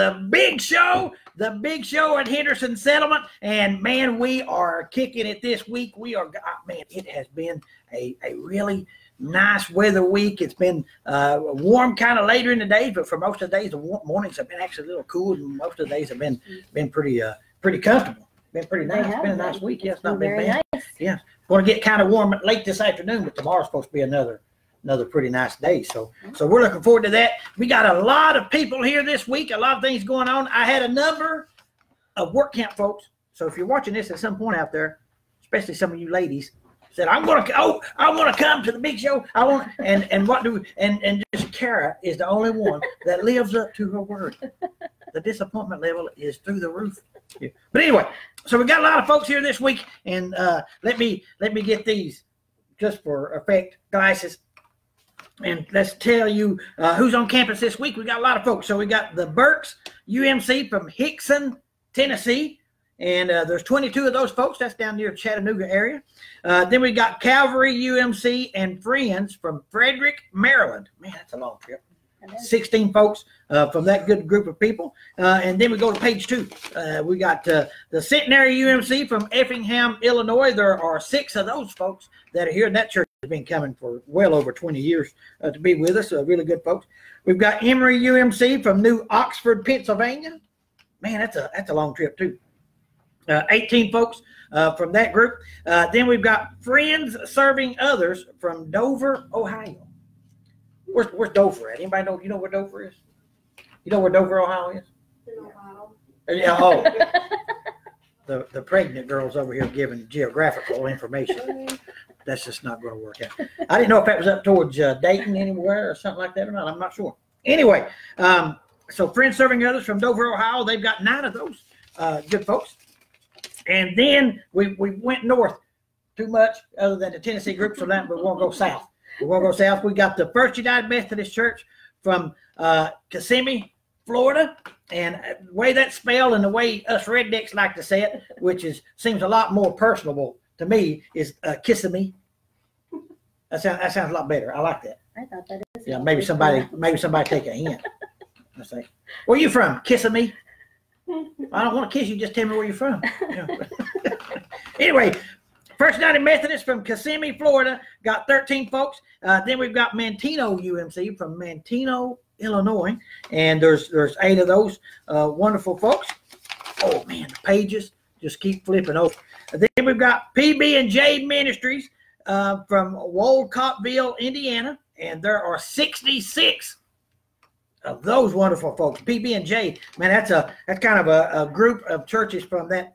the big show at Henderson Settlement. And man, we are kicking it this week. We are, man, it has been a really nice weather week. It's been warm kind of later in the day, but for most of the days, the mornings have been actually a little cool, and most of the days have been pretty comfortable. Been pretty nice. It's been a nice week. Yeah, it's not been bad. Nice. Yeah, going to get kind of warm late this afternoon, but tomorrow's supposed to be another pretty nice day. So we're looking forward to that. We got a lot of people here this week. A lot of things going on. I had a number of work camp folks. So if you're watching this at some point out there, especially some of you ladies, said, I want to come to the big show. I want, and what do we, and just Kara is the only one that lives up to her word. The disappointment level is through the roof. Yeah. But anyway, so we got a lot of folks here this week, and let me get these just for effect glasses, and let's tell you who's on campus this week. We got a lot of folks. So we got the Burks UMC from Hickson, Tennessee. And there's 22 of those folks. That's down near the Chattanooga area. Then we got Calvary UMC and Friends from Frederick, Maryland. Man, that's a long trip. 16 folks from that good group of people. And then we go to page 2. We got the Centenary UMC from Effingham, Illinois. There are 6 of those folks that are here. And that church has been coming for well over 20 years to be with us. Really good folks. We've got Emory UMC from New Oxford, Pennsylvania. Man, that's a long trip too. 18 folks from that group. Then we've got Friends Serving Others from Dover, Ohio. Where's Dover at? Anybody know? You know where Dover is? You know where Dover, Ohio is? In Ohio. Yeah. Oh, the pregnant girl's over here giving geographical information. That's just not going to work out. I didn't know if that was up towards Dayton anywhere or something like that or not. I'm not sure. Anyway, so Friends Serving Others from Dover, Ohio. They've got 9 of those good folks. And then we went north too much other than the Tennessee group, so that we won't go south. We won't go south. We got the First United Methodist Church from Kissimmee, Florida. And the way that's spelled and the way us rednecks like to say it, which seems a lot more personable to me, is Kissimmee. That sounds a lot better. I like that. I thought that is. Yeah, maybe somebody take a hint. I say, where you from? Kissimmee. I don't want to kiss you. Just tell me where you're from. Yeah. Anyway, First United Methodist from Kissimmee, Florida, got 13 folks. Then we've got Manteno UMC from Manteno, Illinois, and there's 8 of those wonderful folks. Oh man, the pages just keep flipping over. Then we've got PB&J Ministries from Wolcottville, Indiana, and there are 66 of those wonderful folks. PB&J, man, that's kind of a group of churches from that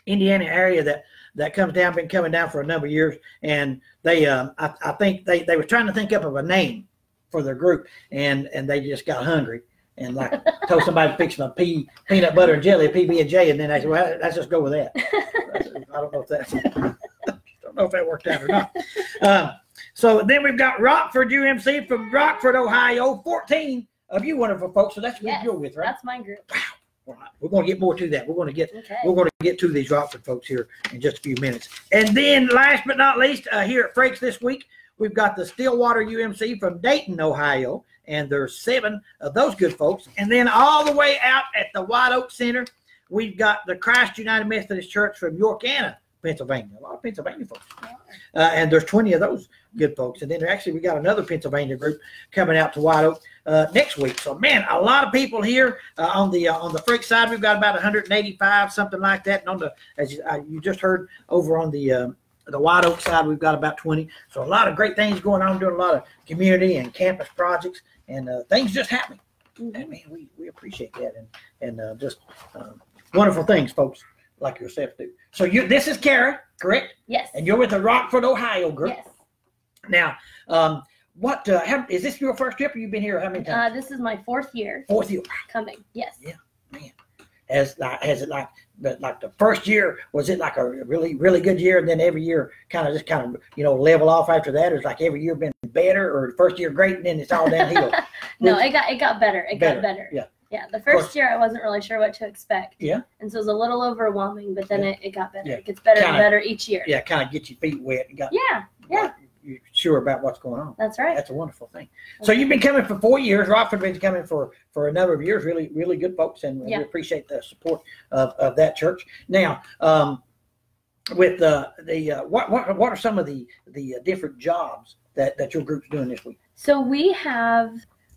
Indiana area that been coming down for a number of years, and they I think they were trying to think up of a name for their group, and they just got hungry and like told somebody to fix my peanut butter and jelly PB&J, and then they said, well, let's just go with that. I don't know if that worked out or not. So then we've got Rockford UMC from Rockford, Ohio. 14 of you wonderful folks. So that's what you're with, right? That's my group. Wow. We're going to get more to that. We're going to get to these Rockford folks here in just a few minutes. And then last but not least, here at Frakes this week, we've got the Stillwater UMC from Dayton, Ohio. And there's 7 of those good folks. And then all the way out at the White Oak Center, we've got the Christ United Methodist Church from York, Pennsylvania. A lot of Pennsylvania folks. And there's 20 of those good folks. And then we got another Pennsylvania group coming out to White Oak next week. So, man, a lot of people here on the Frick side. We've got about 185, something like that. And as you just heard, over on the White Oak side, we've got about 20. So a lot of great things going on, doing a lot of community and campus projects, and things just happening. And, man, we appreciate that. And just wonderful things, folks, like yourself do. So this is Kara, correct? Yes. And you're with the Rockford, Ohio group. Yes. Now, is this your first trip, or you've been here how many times? This is my 4th year. 4th year. Coming. Yes. Yeah, man. Has it like the first year, was it like a really, really good year, and then every year kind of level off after that? Or is like every year been better, or the first year great and then it's all downhill? No, it got better. It got better. Yeah. Yeah, the first year I wasn't really sure what to expect. Yeah. And so it was a little overwhelming, but then it got better. Yeah. It gets better and better each year. Yeah, kind of get your feet wet. Yeah. you're sure about what's going on. That's right. That's a wonderful thing. So you've been coming for 4 years. Rockford been coming for a number of years. Really, really good folks, and we appreciate the support of that church. Now, with what are some of the different jobs that your group's doing this week? So we have,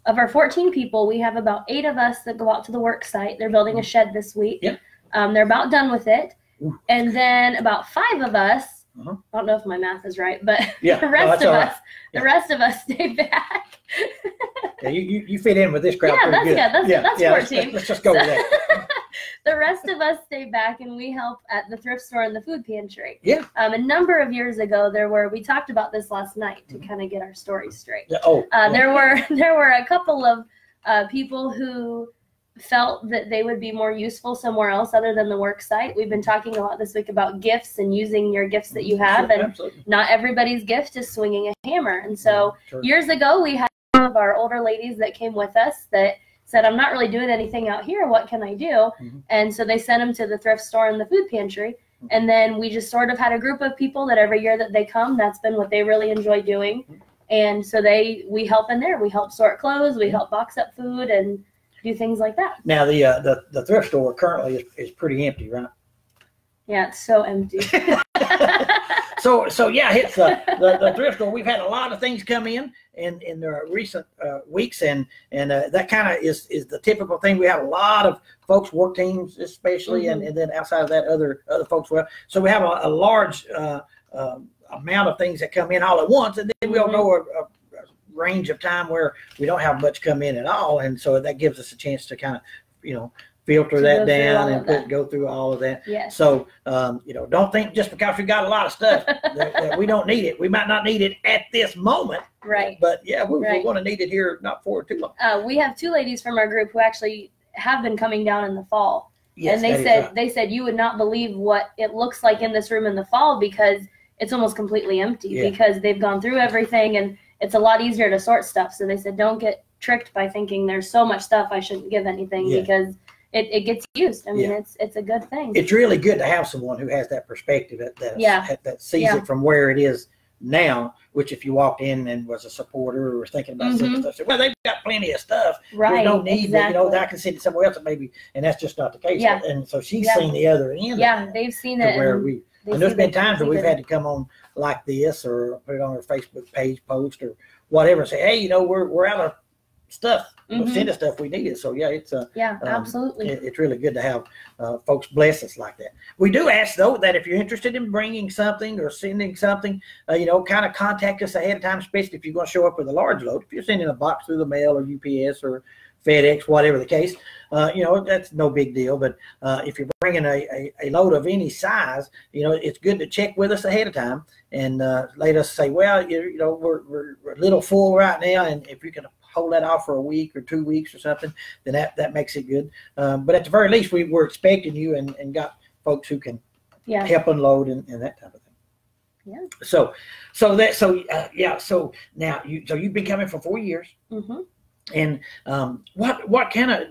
of our 14 people, we have about 8 of us that go out to the work site. They're building a shed this week. Yeah. They're about done with it. Ooh. And then about 5 of us, uh-huh. I don't know if my math is right, but yeah. the rest of us stay back. Yeah, you fit in with this crowd. Yeah, that's good. Good. That's 14. Let's just go with that. The rest of us stay back and we help at the thrift store and the food pantry. Yeah. A number of years ago, we talked about this last night to kind of get our story straight. Yeah. There were a couple of people who felt that they would be more useful somewhere else other than the work site. We've been talking a lot this week about gifts and using your gifts that you have, and absolutely. Not everybody's gift is swinging a hammer. And so years ago, we had one of our older ladies that came with us that said, I'm not really doing anything out here. What can I do? Mm-hmm. And so they sent them to the thrift store and the food pantry. Mm-hmm. And then we just sort of had a group of people that every year that they come, that's been what they really enjoy doing. Mm-hmm. And so we help in there. We help sort clothes. We help box up food and do things like that. Now the thrift store currently is pretty empty, right? Yeah, it's so empty. So yeah, it's the thrift store. We've had a lot of things come in the recent weeks, and that kind of is the typical thing. We have a lot of folks, work teams especially, mm-hmm. and then outside of that, other folks. Well, so we have a large amount of things that come in all at once, and then we'll go a range of time where we don't have much come in at all, and so that gives us a chance to kind of filter that down and go through all of that. Yes. So don't think just because we got a lot of stuff that we don't need it. We might not need it at this moment, right? But yeah, we're going to need it here not for too long. We have 2 ladies from our group who actually have been coming down in the fall. Yes, and they said you would not believe what it looks like in this room in the fall because it's almost completely empty because they've gone through everything and it's a lot easier to sort stuff. So they said, don't get tricked by thinking there's so much stuff I shouldn't give anything because it gets used. I mean, it's a good thing. It's really good to have someone who has that perspective that sees it from where it is now, which if you walked in and was a supporter or thinking about some stuff, well, they've got plenty of stuff. Right. There's no need, exactly. I can send it somewhere else, maybe, and that's just not the case. Yeah. And so she's seen the other end. Yeah, they've seen it. Where and there's been times where we've had to come on like this or put it on our Facebook page post or whatever and say, hey, we're out of stuff. Send us stuff we needed. So it's absolutely. It's really good to have folks bless us like that. We do ask though that if you're interested in bringing something or sending something, kind of contact us ahead of time, especially if you're going to show up with a large load. If you're sending a box through the mail or UPS or FedEx, whatever the case, that's no big deal. But if you're bringing a load of any size, it's good to check with us ahead of time and let us say, well, we're a little full right now, and if you can hold that off for a week or 2 weeks or something, then that makes it good. But at the very least, we're expecting you and got folks who can help unload and that type of thing. Yeah. So now you've been coming for 4 years. Mm-hmm. And what kind of,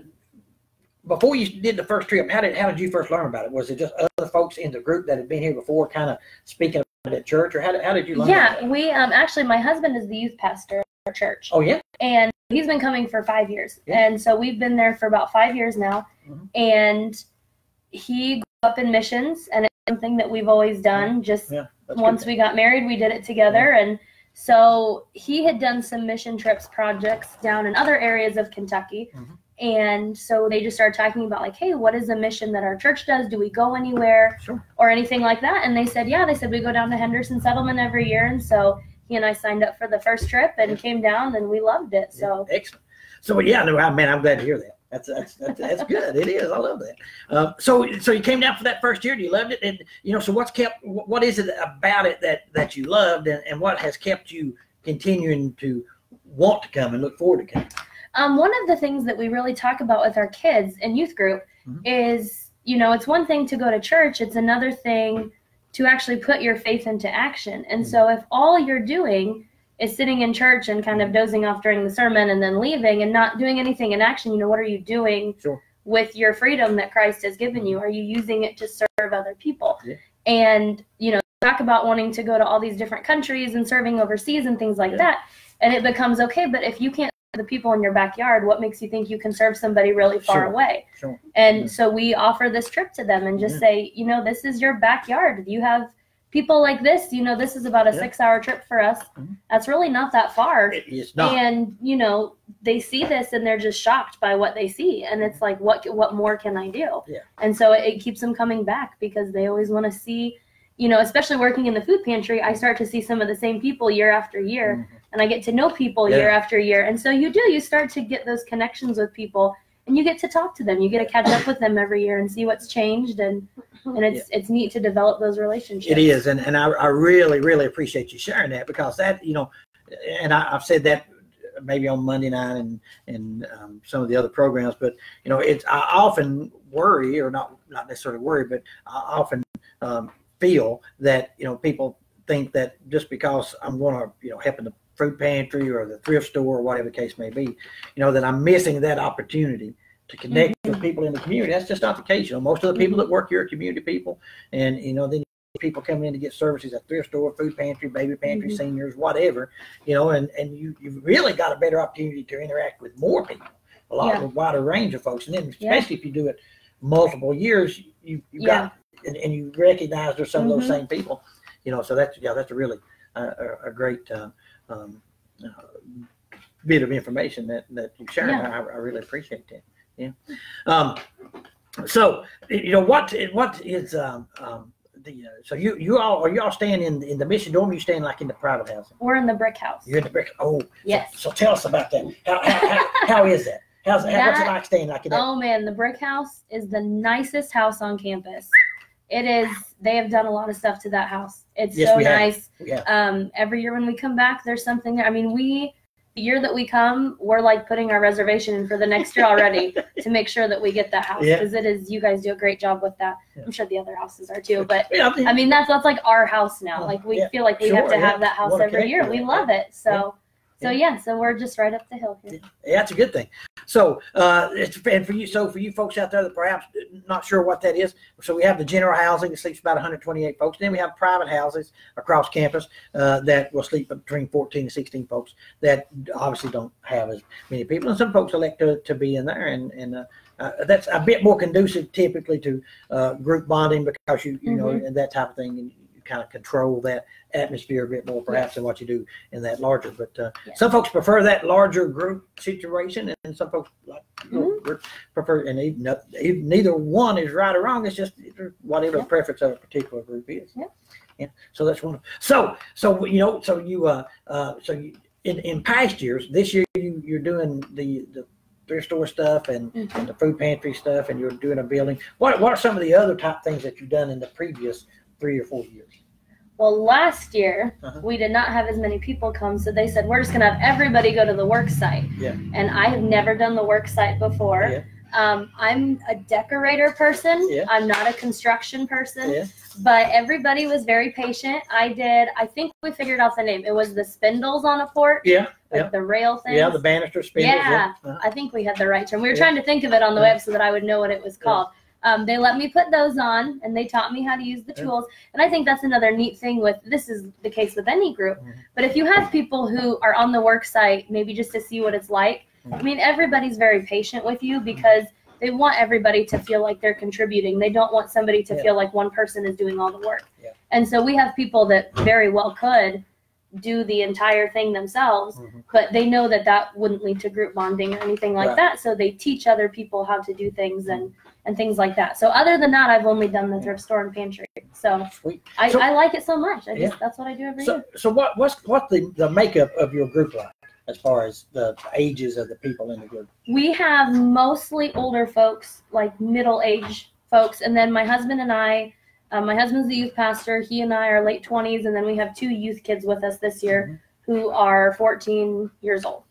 before you did the first trip, how did you first learn about it? Was it just other folks in the group that had been here before kind of speaking about it at church, or how did you learn about it? We actually, my husband is the youth pastor at our church. Oh, yeah? And he's been coming for 5 years. Yeah. And so we've been there for about 5 years now. Mm-hmm. And he grew up in missions, and it's something that we've always done. Just once we got married, we did it together. And so he had done some mission trips projects down in other areas of Kentucky. Mm-hmm. And so they just started talking about like, hey, what is a mission that our church does? Do we go anywhere or anything like that? And they said, we go down to Henderson Settlement every year. And so he and I signed up for the first trip and came down, and we loved it. So excellent. So I'm glad to hear that. That's good. It is. I love that. So you came down for that first year. You loved it, and so what is it about it that you loved, and what has kept you continuing to want to come and look forward to coming? One of the things that we really talk about with our kids and youth group is, it's one thing to go to church. It's another thing to actually put your faith into action. And so if all you're doing is sitting in church and kind of dozing off during the sermon and then leaving and not doing anything in action, what are you doing with your freedom that Christ has given you? Are you using it to serve other people? Yeah. And, talk about wanting to go to all these different countries and serving overseas and things like that. And it becomes okay, but if you can't serve the people in your backyard, what makes you think you can serve somebody really far away? And so we offer this trip to them and just say, you know, this is your backyard. You have people like this, you know, this is about a 6-hour trip for us. That's really not that far. It is not. And, you know, they see this and they're just shocked by what they see. And it's like, what more can I do? And so it keeps them coming back because they always want to see, you know, especially working in the food pantry, I start to see some of the same people year after year. And I get to know people year after year. And so you start to get those connections with people. And you get to talk to them. You get to catch up with them every year and see what's changed, and it's neat to develop those relationships. It is, and I really appreciate you sharing that, because that, you know, and I've said that maybe on Monday night and some of the other programs, but you know, I often worry, or not necessarily worry, but I often feel that, you know, people think that just because I'm going to, you know, help in the food pantry or the thrift store or whatever the case may be, you know, that I'm missing that opportunity to connect with people in the community. That's just not the case. You know, most of the people that work here are community people, and you know, then people coming in to get services at thrift store, food pantry, baby pantry, seniors, whatever, you know, and you've really got a better opportunity to interact with more people, a wider range of folks, and then especially if you do it multiple years, you've got and you recognize there's some of those same people, you know. So that's a really a great bit of information that you shared. I really appreciate that. So you know, what is so you all staying in the mission dorm? Or you staying like in the private housing? We're in the brick house. You're in the brick. Oh, yes. So tell us about that. How is that? What's it like staying like in that? Oh man, the brick house is the nicest house on campus. It is. They have done a lot of stuff to that house. It's so nice. Every year when we come back, there's something there. I mean, the year that we come, we're like putting our reservation in for the next year already to make sure that we get that house, because it is. You guys do a great job with that. I'm sure the other houses are too, but I mean, that's like our house now. Like we feel like we have to have that house every year. We love it. So we're just right up the hill here. Yeah, that's a good thing. So, and for you folks out there that perhaps not sure what that is, so we have the general housing that sleeps about 128 folks. Then we have private houses across campus that will sleep between 14 and 16 folks that obviously don't have as many people. And some folks elect to be in there, and that's a bit more conducive typically to group bonding, because you know, and that type of thing, and you kind of control that atmosphere a bit more perhaps than what you do in that larger. But some folks prefer that larger group situation, and some folks like prefer, and neither one is right or wrong. It's just whatever the preference of a particular group is. So that's wonderful. So you know, so you in past years, this year you're doing the thrift store stuff and the food pantry stuff, and you're doing a building. What are some of the other top things that you've done in the previous 3 or 4 years? Well, last year, we did not have as many people come, so they said, we're just going to have everybody go to the work site. And I have never done the work site before. I'm a decorator person. I'm not a construction person. But everybody was very patient. I think we figured out the name. It was the spindles on a porch. Like the rail things. The banister spindles. I think we had the right term. We were trying to think of it on the web so that I would know what it was called. They let me put those on, and they taught me how to use the tools. And I think that's another neat thing this is the case with any group. But if you have people who are on the work site, maybe just to see what it's like, I mean, everybody's very patient with you, because they want everybody to feel like they're contributing. They don't want somebody to feel like one person is doing all the work. And so we have people that very well could do the entire thing themselves, but they know that wouldn't lead to group bonding or anything like that. So they teach other people how to do things and things like that. So other than that, I've only done the thrift store and pantry. So I like it so much. That's what I do every year. So what's the makeup of your group like, as far as the ages of the people in the group? We have mostly older folks, like middle-aged folks, and then my husband and I. My husband's the youth pastor. He and I are late 20s, and then we have 2 youth kids with us this year who are 14 years old.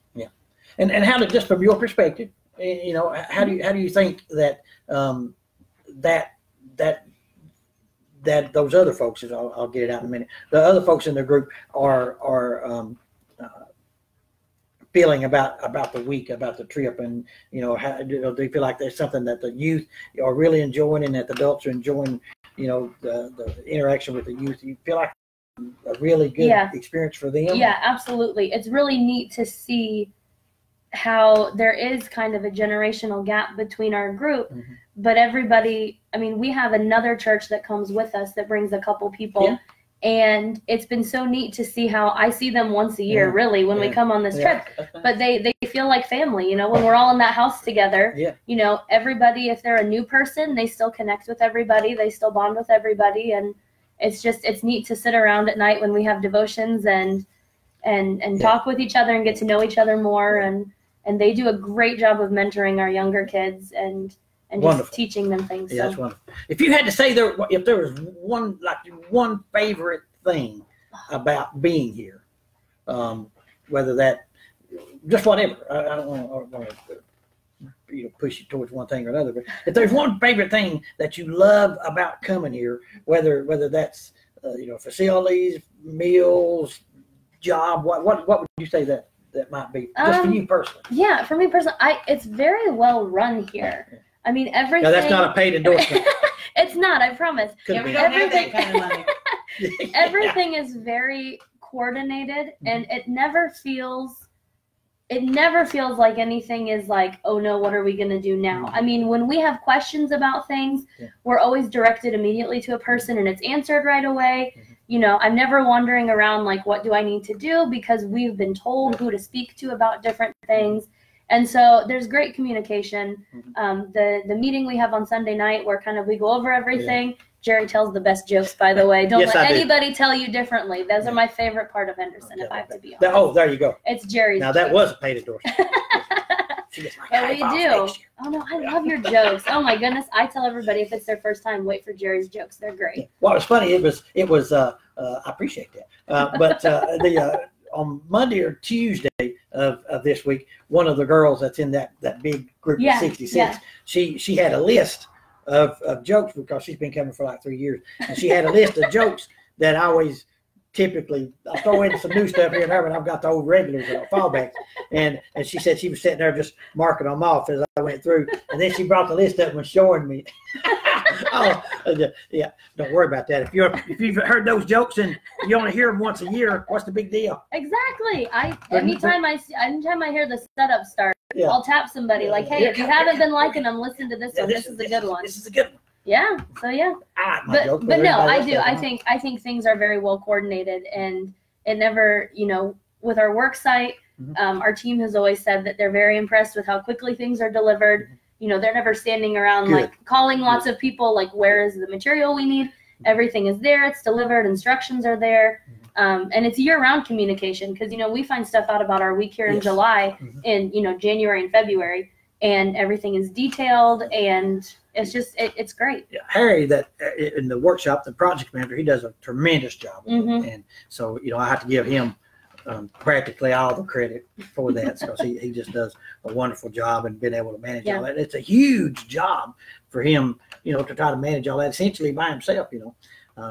And how did, just from your perspective, you know, how do you think that that those other folks, I'll get it out in a minute, the other folks in the group are feeling about the week, about the trip, and you know, how do you feel like there's something that the youth are really enjoying and that the adults are enjoying, the interaction with the youth. You feel like a really good experience for them. Yeah, absolutely. It's really neat to see how there is kind of a generational gap between our group, but everybody, I mean, we have another church that comes with us that brings a couple people, and it's been so neat to see how I see them once a year, really, when we come on this trip, but they feel like family, when we're all in that house together, everybody, if they're a new person, they still connect with everybody, they still bond with everybody, and it's neat to sit around at night when we have devotions and talk with each other and get to know each other more, and they do a great job of mentoring our younger kids and just teaching them things. Yeah, that's wonderful. If you had to say if there was one favorite thing about being here, whether that, just whatever, I don't want to push you towards one thing or another, but if there's one favorite thing that you love about coming here, whether that's facilities, meals, job, what would you say that might be, just for you personally? Yeah, for me personally, it's very well run here. I mean, everything. No, that's not a paid endorsement. It's not, I promise. We don't have that kind of money. Everything is very coordinated, and it never feels like anything is like, oh no, what are we going to do now? I mean, when we have questions about things, we're always directed immediately to a person and it's answered right away. I'm never wandering around like, what do I need to do? Because we've been told who to speak to about different things. And so there's great communication. The meeting we have on Sunday night where kind of we go over everything. Jerry tells the best jokes, by the way. Don't let anybody tell you differently. Those are my favorite part of Henderson, if I have to be honest. Oh, there you go. It's Jerry's Now, that was a paid endorsement. Yeah, we do. Oh, no, I love your jokes. Oh, my goodness. I tell everybody if it's their first time, wait for Jerry's jokes. They're great. Well, it was funny. It was. I appreciate that. But on Monday or Tuesday of this week, one of the girls that's in that big group of 66, she had a list of jokes, because she's been coming for like 3 years, and she had a list of jokes that I always typically I throw in some new stuff here and there, but I've got the old regulars fallbacks, and she said she was sitting there just marking them off as I went through, and then she brought the list up and was showing me. Yeah, don't worry about that. If you've heard those jokes and you only hear them once a year, what's the big deal? Exactly. Anytime I hear the setup start, I'll tap somebody like, hey, if you haven't been liking them, listen to this one. This is a good one. This is a good one. Yeah. So yeah. I like my joke, but no, I do. I think things are very well coordinated, and it never, with our work site, our team has always said that they're very impressed with how quickly things are delivered. They're never standing around like calling lots of people like, where is the material we need? Everything is there. It's delivered. Instructions are there. And it's year-round communication, because, we find stuff out about our week here in July, in, January and February, and everything is detailed, and it's just, it's great. Yeah, Harry, that in the workshop, the project manager, he does a tremendous job. And so, I have to give him practically all the credit for that, because he just does a wonderful job and been able to manage all that. It's a huge job for him, to try to manage all that essentially by himself,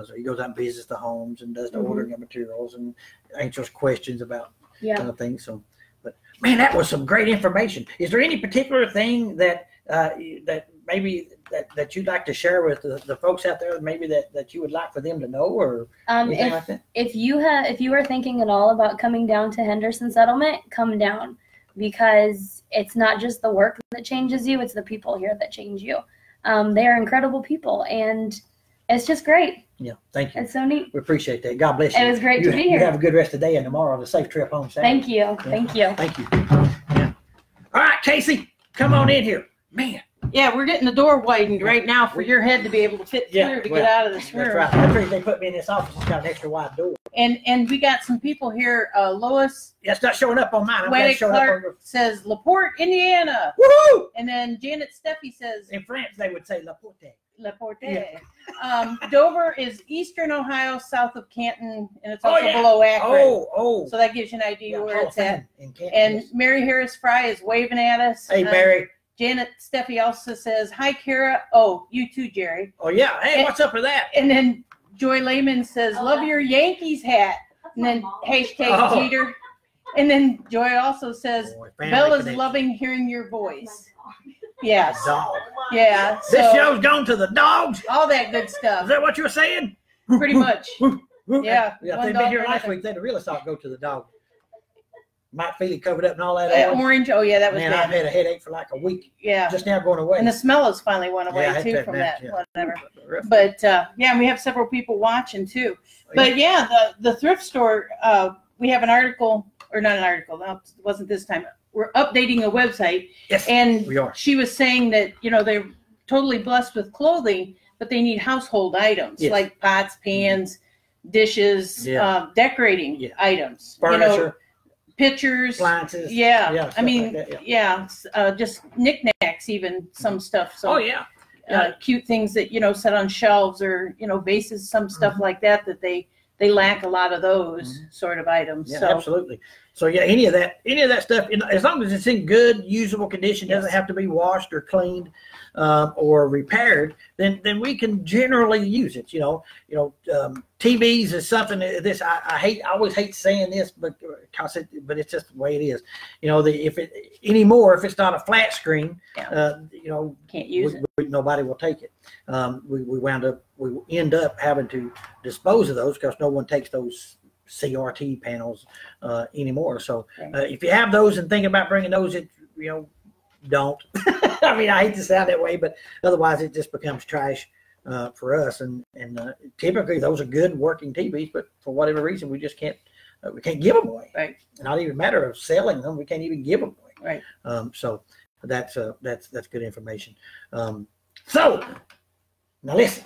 so he goes out and visits the homes and does the ordering of materials and answers questions about things. So, but man, that was some great information. Is there any particular thing that maybe that you'd like to share with the folks out there, maybe that you would like for them to know, or anything like that? If you are thinking at all about coming down to Henderson Settlement, come down, because it's not just the work that changes you, it's the people here that change you. They are incredible people, and it's just great. Yeah, thank you. It's so neat. We appreciate that. God bless you. It was great to be here. You have a good rest of the day and tomorrow, and a safe trip home. Saturday. Thank you. Yeah. Thank you. Thank you. Yeah. All right, Casey, come on in here. Man. Yeah, we're getting the door widened right now for your head to be able to fit through to get out of this room. That's right. That's right. They put me in this office. It's got an extra wide door. And we got some people here. Lois. Yeah, it's not showing up on mine. Wade Clark says LaPorte, Indiana. Woohoo! And then Janet Steffi says. In France, they would say LaPorte. LaPorte. Yeah. Dover is eastern Ohio, south of Canton, and it's also below Akron. So that gives you an idea where it's at. And Mary Harris Fry is waving at us. Hey, Mary. Janet Steffi also says, hi, Kara. Oh, you too, Jerry. Oh, yeah. Hey, what's up with that? And then Joy Lehman says, love your Yankees hat. And then hashtag Jeter. And then Joy also says, Bella's loving hearing your voice. Yes. Dog. Yeah. So, This show's gone to the dogs. all that good stuff. Is that what you were saying? Pretty much. Yeah. Yeah. If they'd been here last week, they'd have really thought go to the dog. Might feel it covered up and all that. Orange. Oh, yeah, that was Man, bad. I've had a headache for like a week. Yeah. Just now going away. And the smell has finally went away, Yeah, too, from that. Yeah. Whatever. But, yeah, and we have several people watching, too. But, yeah, the thrift store, we have an article, or not an article, no, it wasn't this time. We're updating the website. Yes, and we are. She was saying that, you know, they're totally blessed with clothing, but they need household items like pots, pans, dishes, decorating items. Furniture. You know, pictures. Appliances. Yeah. I mean, like that, just knickknacks, even some stuff. So, oh, yeah. Cute things that, you know, set on shelves or, you know, vases, some stuff like that they lack a lot of those sort of items. Yeah, so absolutely. So yeah, any of that stuff, as long as it's in good, usable condition, doesn't have to be washed or cleaned or repaired, then we can generally use it. You know, TVs is something that this I always hate saying this, but it's just the way it is. You know, if it's not a flat screen, you know, can't use it. Nobody will take it. We end up having to dispose of those because no one takes those CRT panels anymore. So if you have those and think about bringing those, don't. I mean, I hate to sound that way, but otherwise it just becomes trash for us. And typically those are good working TVs, but for whatever reason we just can't give them away. Right. Not even a matter of selling them. We can't even give them away. Right. So that's good information. So now listen.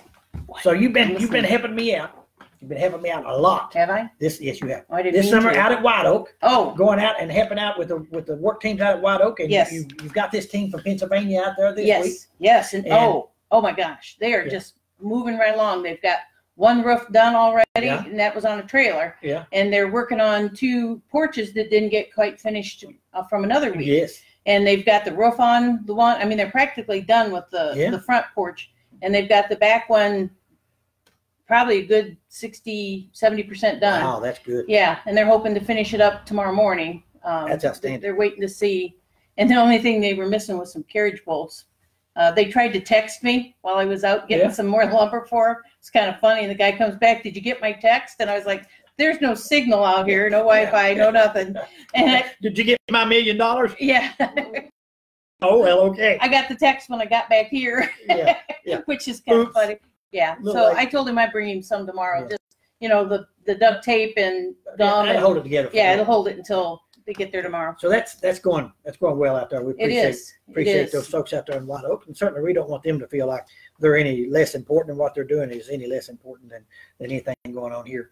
So you've been helping me out. You've been helping me out a lot. Have I? Yes, you have. I didn't this summer to. Out at White Oak. Oh, going out and helping out with the work teams out at White Oak. And yes, you've got this team from Pennsylvania out there this week. Yes, and oh my gosh, they are just moving right along. They've got one roof done already, and that was on a trailer. Yeah. And they're working on 2 porches that didn't get quite finished from another week. Yes. And they've got the roof on the one. I mean, they're practically done with the front porch, and they've got the back one probably a good 60-70% done. Wow, that's good. Yeah, and they're hoping to finish it up tomorrow morning. That's outstanding. They're waiting to see. And the only thing they were missing was some carriage bolts. They tried to text me while I was out getting some more lumber for them. It's kind of funny. The guy comes back, "Did you get my text?" And I was like, "There's no signal out here, no Wi-Fi, no nothing." And did you get my $1 million? Yeah. Oh, well, okay. I got the text when I got back here, which is kind of funny. Yeah. So I told him I'd bring him some tomorrow. Just, the duct tape and gum. And hold it together. Yeah, it'll hold it until they get there tomorrow. So that's going well out there. We appreciate those folks out there in White Oak, and certainly we don't want them to feel like they're any less important, and what they're doing is any less important than anything going on here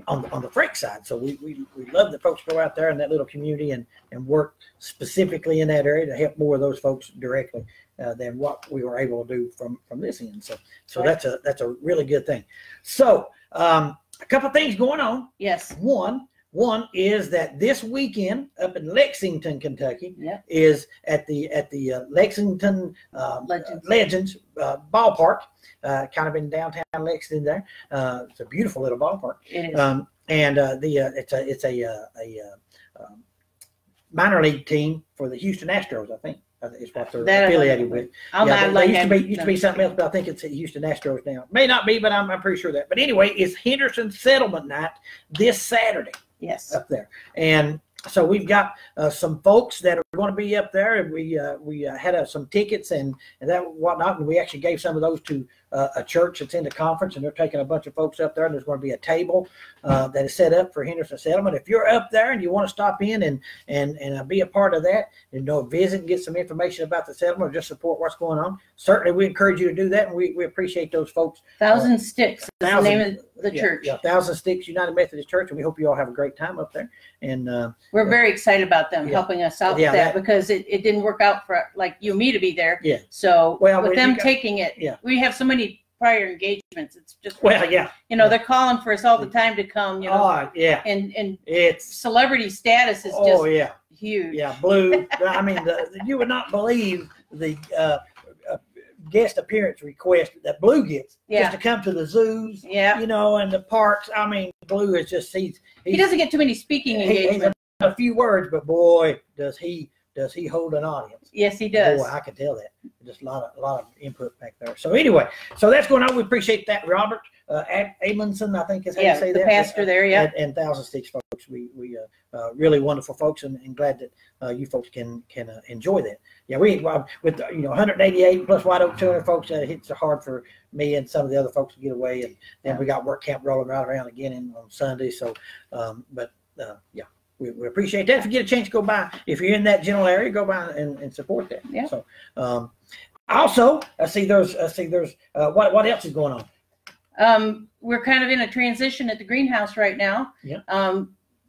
on the Frank side. So we love that folks go out there in that little community and work specifically in that area to help more of those folks directly than what we were able to do from this end. So that's a really good thing. So a couple of things going on. Yes. One is that this weekend up in Lexington, Kentucky, is at the Lexington Legends ballpark, kind of in downtown Lexington. There, it's a beautiful little ballpark. It is. It's a minor league team for the Houston Astros, I think. Is what they're affiliated with. Used to be something else, but I think it's Houston Astros now. May not be, but I'm pretty sure that. But anyway, it's Henderson Settlement Night this Saturday. Yes. Up there. And so we've got some folks that are going to be up there, and we had some tickets and that whatnot, and we actually gave some of those to a church that's in the conference, and they're taking a bunch of folks up there, and there's going to be a table that is set up for Henderson Settlement. If you're up there and you want to stop in and be a part of that, and visit and get some information about the settlement or just support what's going on, certainly we encourage you to do that, and we appreciate those folks. Thousand Sticks is the name of the church. Yeah, Thousand Sticks United Methodist Church, and we hope you all have a great time up there. And we're very excited about them helping us out with that because it didn't work out for like you and me to be there. Yeah. So with them taking it, we have so many prior engagements. It's just they're calling for us all the time to come. And it's celebrity status is just huge. Yeah, Blue. I mean, you would not believe the guest appearance request that Blue gets just to come to the zoos. And the parks. I mean, Blue is just he doesn't get too many speaking engagements. A few words, but boy, does he does he hold an audience? Yes, he does. Boy, I can tell that. Just a lot of input back there. So anyway, so that's going on. We appreciate that, Robert Amundsen, I think is how you say the that. pastor there, yeah. And Thousand Sticks folks. We really wonderful folks, and glad that you folks can enjoy that. Yeah, with 188 plus White Oak 200 folks, it's hard for me and some of the other folks to get away, and then we got work camp rolling right around again on Sunday. So, yeah. We appreciate that. If you get a chance to go by, if you're in that general area, go by and support that. Yeah. So, also, I see there's what else is going on? We're kind of in a transition at the greenhouse right now. Yeah.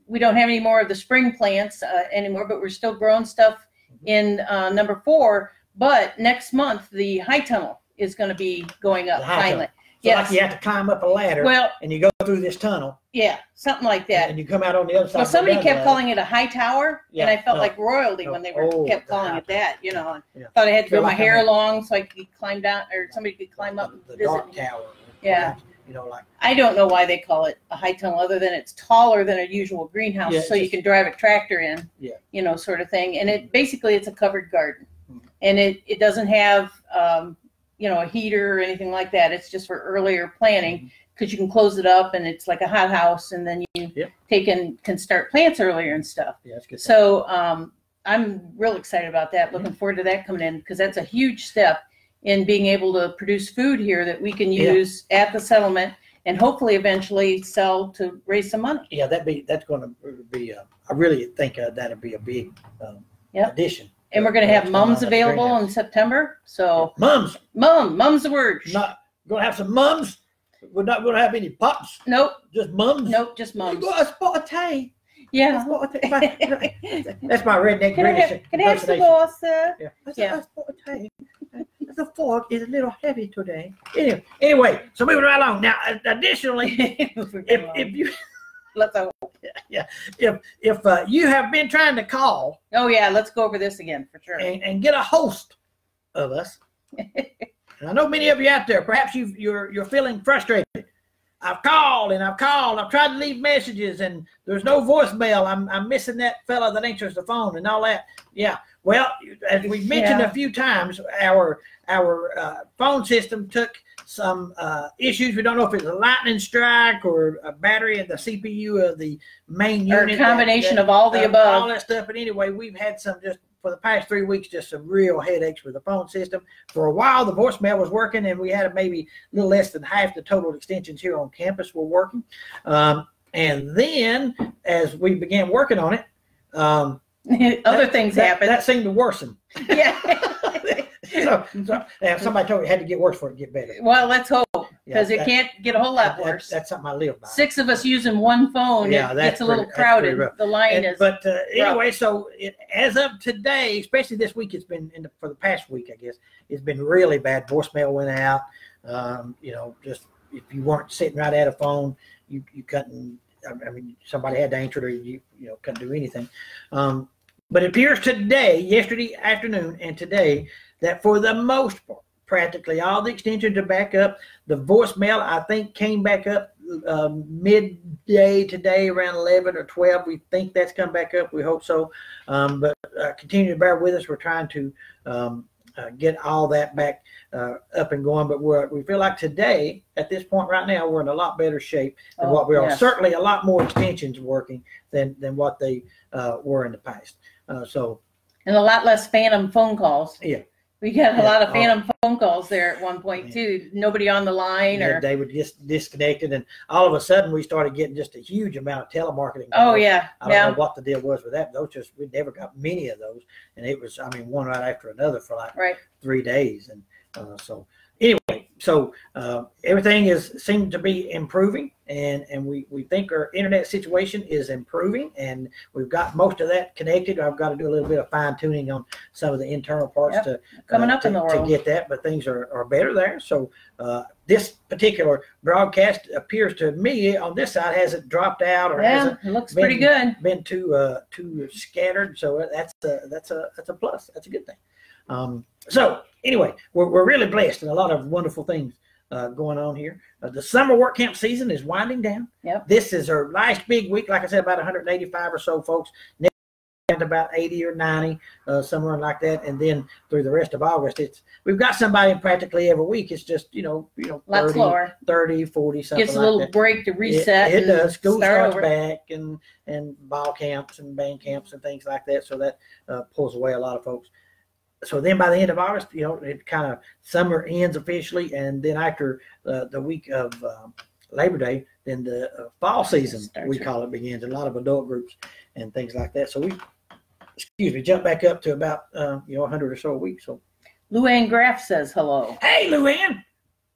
We don't have any more of the spring plants anymore, but we're still growing stuff in number 4. But next month, the high tunnel is going to be going up finally. So like you have to climb up a ladder, and you go through this tunnle. Yeah, something like that. And you come out on the other side. Well, somebody kept calling it a high tower, and I felt like royalty when they kept calling it that. You know, and thought I had to grow my hair long so I could climb down, or somebody could climb up the dark tower. Yeah. You know, like I don't know why they call it a high tunnel, other than it's taller than a usual greenhouse, so you can drive a tractor in. Yeah. You know, sort of thing. And it basically it's a covered garden, and it doesn't have a heater or anything like that. It's just for earlier planting, because you can close it up and it's like a hothouse, and then you can start plants earlier and stuff. Yeah, that's good. So I'm real excited about that. Looking forward to that coming in, because that's a huge step in being able to produce food here that we can use at the settlement, and hopefully eventually sell to raise some money. Yeah, that's going to be. I really think that'd be a big addition. And we're going to have mums available in September. So mum's the word. Not going to have some mums. We're not going to have any pups. Nope. Just mums. Nope, just mums. You got a spot of tea. Yeah. That's my redneck British. Can I have some more, sir? Yeah. A spot of tea. The fork is a little heavy today. Anyway, so moving right along. Now, additionally, if you let's hope. Yeah. If you have been trying to call. Oh yeah, let's go over this again for sure. And get a host of us. And I know many of you out there, perhaps you're feeling frustrated. I've called and I've called. I've tried to leave messages and there's no voicemail. I'm missing that fella that answers the phone and all that. Yeah. Well, as we mentioned a few times, our phone system took some issues. We don't know if it's a lightning strike or a battery in the CPU of the main unit. Or a combination of all the above. All that stuff. But anyway, we've had some just for the past 3 weeks, just some real headaches with the phone system. For a while, the voicemail was working, and we had maybe a little less than half the total extensions here on campus were working. And then, as we began working on it, other things happened. That seemed to worsen. Yeah. so somebody told me it had to get worse for it to get better. Well, let's hope, because it can't get a whole lot worse. That's something I live by. 6 of us using one phone, it gets a little crowded. The line is. But anyway, so as of today, especially this week, it's been for the past week, I guess, it's been really bad. Voicemail went out. Just if you weren't sitting right at a phone, you couldn't. I mean, somebody had to answer it, or you couldn't do anything. But it appears today, yesterday afternoon, and today, that for the most part, practically all the extensions are back up. The voicemail, I think, came back up midday today, around 11 or 12. We think that's come back up. We hope so. But continue to bear with us. We're trying to get all that back up and going. But we feel like today, at this point right now, we're in a lot better shape than what we are. Yes. Certainly a lot more extensions working than what they were in the past. And a lot less phantom phone calls. Yeah. We got a lot of phantom phone calls there at one point too. Nobody on the line, or they were just disconnected, and all of a sudden we started getting just a huge amount of telemarketing. Oh yeah, I don't know what the deal was with that. We never got many of those, and it was one right after another for like 3 days, and so anyway, everything seemed to be improving, and we think our internet situation is improving, and we've got most of that connected. I've got to do a little bit of fine tuning on some of the internal parts to get that, but things are better there. So this particular broadcast appears to me on this side hasn't dropped out, or hasn't it looks pretty good. Been too scattered. So that's a plus. That's a good thing. So anyway, we're really blessed, and a lot of wonderful things going on here. The summer work camp season is winding down. Yep. This is our last big week. Like I said, about 185 or so folks. to about 80 or 90, somewhere like that. And then through the rest of August, we've got somebody practically every week. It's just, 30, 40, something Gets a little like that. break to reset. It does. School starts over. back and ball camps and band camps and things like that. So that pulls away a lot of folks. So then by the end of August, it kind of summer ends officially. And then after the week of Labor Day, then the fall season, we call it, begins. A lot of adult groups and things like that. So we jump back up to about 100 or so a week. So Luann Graff says hello. Hey, Luann,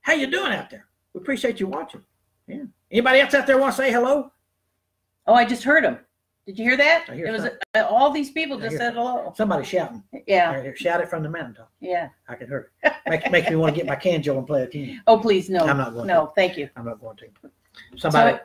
how you doing out there? We appreciate you watching. Yeah. Anybody else out there want to say hello? Oh, I just heard him. Did you hear that? I hear it was all these people just said hello. Somebody shouting. Yeah. Shout it from the mountaintop. Yeah. I can hear it. Makes me want to get my canjo and play a tune. Oh, please, no. I'm not going to. No, thank you. I'm not going to. Somebody.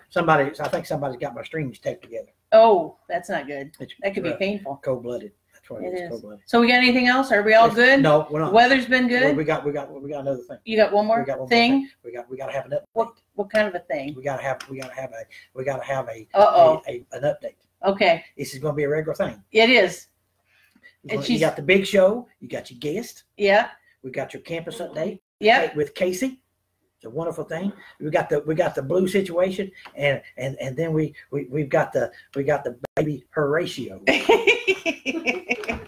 I think somebody's got my strings taped together. Oh, that's not good. That could be rough. Painful. Cold-blooded. That's what it is. Cold-blooded. So we got anything else? Are we all good? No, we're not. Weather's been good. Well, we got another thing. You got one more thing? We got to have an update. What kind of a thing? We got to have an update. Okay. This is going to be a regular thing. It is. You got the big show. You got your guest. Yeah. We got your campus update. Yeah. With Casey. It's a wonderful thing. We got the blue situation, and then we've got the baby Horatio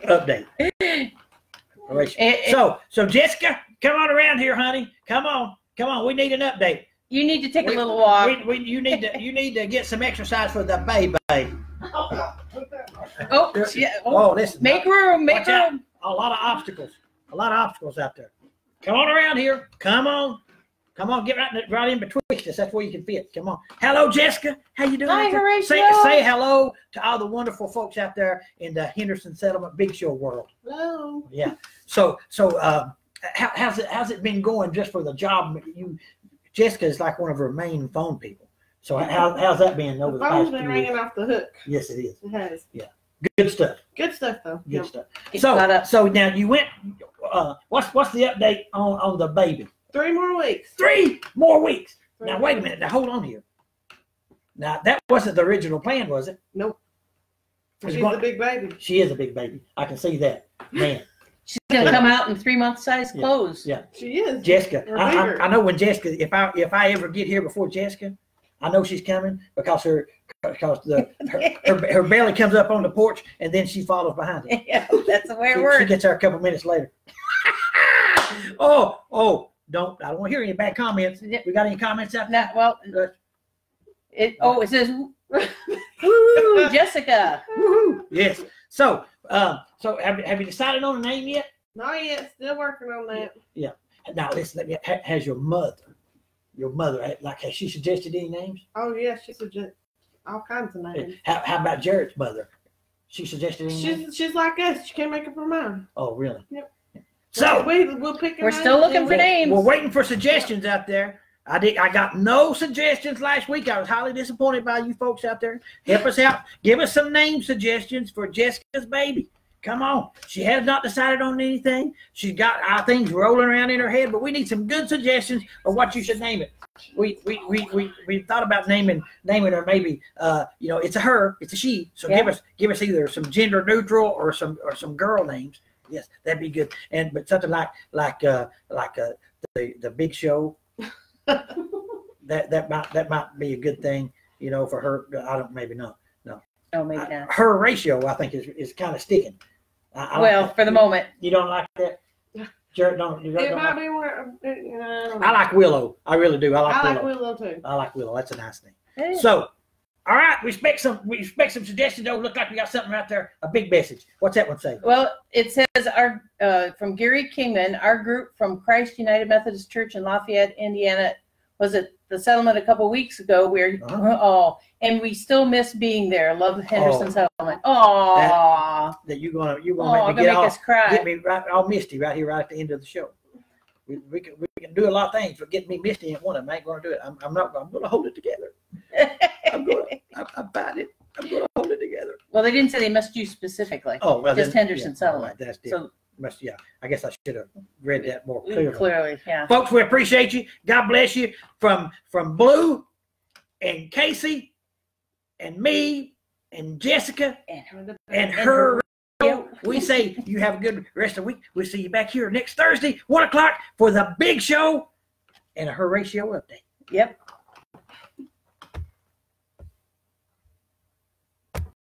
update. Horatio. So Jessica, come on around here, honey. Come on. We need an update. You need to take a little walk. You need to get some exercise for the baby. Oh, yeah. Oh, listen. Make room. Make room. A lot of obstacles out there. Come on around here. Come on, get right in betwixt us. That's where you can fit. Come on. Hello, Jessica. How you doing? Hi, Horatio. Say hello to all the wonderful folks out there in the Henderson Settlement Big Show world. Hello. Yeah. So how's it been going just for the job? Jessica is like one of her main phone people. So how's that been over the past phone's been ringing off the hook. Yes, it is. It has. Yeah. Good stuff. Good stuff, though. Good stuff. So now you went. What's the update on the baby? 3 more weeks. 3 more weeks. Now wait a minute. Now hold on here. Now that wasn't the original plan, was it? Nope. She's a big baby. She is a big baby. I can see that. Man. She's gonna come out in 3-month size clothes. Yeah. She is. Jessica. I know when Jessica. If I ever get here before Jessica, I know she's coming because her belly comes up on the porch and then she follows behind it. Yeah, that's the way it works. She gets there a couple minutes later. I don't want to hear any bad comments. We got any comments out there? It says woo, Jessica. Woohoo. Yes. So have you decided on a name yet? Not yet. Still working on that. Yeah. Now listen, has your mother, has she suggested any names? Oh yeah, she suggested all kinds of names. How about Jared's mother? She suggested any names? She's like us. She can't make up her mind. Oh really? Yep. So we'll pick. We're still looking for names. We're waiting for suggestions out there. I got no suggestions last week. I was highly disappointed by you folks out there. Help us out. Give us some name suggestions for Jessica's baby. Come on. She has not decided on anything. She's got our things rolling around in her head, but we need some good suggestions of what you should name it. We thought about naming her maybe it's a her, it's a she. So give us either some gender neutral or some girl names. Yes, that'd be good. But something like the Big Show. that might be a good thing, for her. Maybe not. No. Oh, maybe not. Her ratio, I think, is kind of sticking. For the moment. You don't like that? Jared, it might be where I like Willow. I really do. I like Willow too. I like Willow. That's a nice thing. Hey. So, all right, we expect some suggestions. Oh, look like we got something right there. A big message. What's that one say? Well, it says from Gary Kingman, our group from Christ United Methodist Church in Lafayette, Indiana, was at the settlement a couple weeks ago. And we still miss being there. Love Henderson Settlement. Oh, that you're gonna make us cry. Get me right all misty right here right at the end of the show. We can do a lot of things, but getting me misty ain't one of them. I ain't gonna do it. I'm gonna hold it together. I'm about it. I'm gonna hold it together. Well, they didn't say they must you specifically. Oh, well, just Henderson Settlement. That's different. So, I guess I should have read that more clearly. Clearly, yeah. Folks, we appreciate you. God bless you. From Blue and Casey and me and Jessica and her her. We say you have a good rest of the week. We'll see you back here next Thursday, 1 o'clock, for the big show and a Her Ratio update. Yep.